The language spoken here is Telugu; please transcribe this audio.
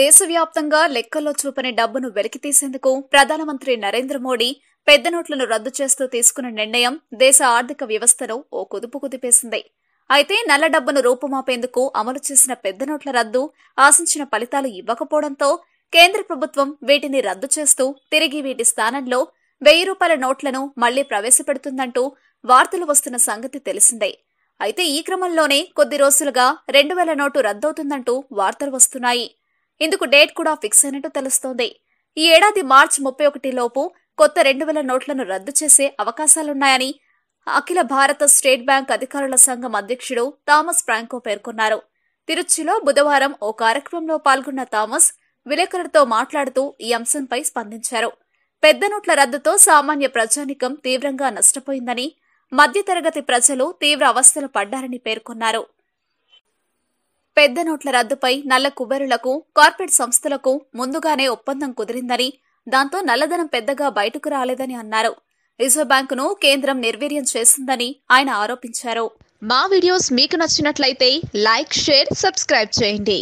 దేశవ్యాప్తంగా లెక్కల్లో చూపని డబ్బును వెలికితీసేందుకు ప్రధానమంత్రి నరేంద్ర మోడీ పెద్ద నోట్లను రద్దు చేస్తూ తీసుకున్న నిర్ణయం దేశ ఆర్థిక వ్యవస్థను ఓ కుదుపు కుదిపేసింది. అయితే నల్ల డబ్బును రూపుమాపేందుకు అమలు చేసిన పెద్ద నోట్ల రద్దు ఆశించిన ఫలితాలు ఇవ్వకపోవడంతో కేంద్ర ప్రభుత్వం వీటిని రద్దు చేస్తూ తిరిగి వీటి స్థానంలో ₹1000 నోట్లను మళ్లీ ప్రవేశపెడుతుందంటూ వార్తలు వస్తున్న సంగతి తెలిసిందే. అయితే ఈ క్రమంలోనే కొద్ది రోజులుగా 2000 నోటు రద్దవుతుందంటూ వార్తలు వస్తున్నాయి. ఇందుకు డేట్ కూడా ఫిక్స్ అయినట్టు తెలుస్తోంది. ఈ ఏడాది మార్చి 31 లోపు కొత్త 2000 నోట్లను రద్దు చేసే అవకాశాలున్నాయని అఖిల భారత స్టేట్ బ్యాంక్ అధికారుల సంఘం అధ్యక్షుడు థామస్ ఫ్రాంకో పేర్కొన్నారు. తిరుచిలో బుధవారం ఓ కార్యక్రమంలో పాల్గొన్న థామస్ విలేకరులతో మాట్లాడుతూ ఈ అంశంపై స్పందించారు. పెద్ద నోట్ల రద్దుతో సామాన్య ప్రజానీకం తీవ్రంగా నష్టపోయిందని, మధ్యతరగతి ప్రజలు తీవ్ర అవస్థలు పడ్డారని పేర్కొన్నారు. పెద్ద నోట్ల రద్దుపై నల్ల కుబేరులకు, కార్పొరేట్ సంస్థలకు ముందుగానే ఒప్పందం కుదిరిందని, దాంతో నల్లధనం పెద్దగా బయటకు రాలేదని అన్నారు. రిజర్వ్ బ్యాంకును కేంద్రం నిర్వీర్యం చేసిందని ఆయన ఆరోపించారు. మా వీడియోస్ మీకు నచ్చినట్లయితే లైక్, షేర్, సబ్స్క్రైబ్ చేయండి.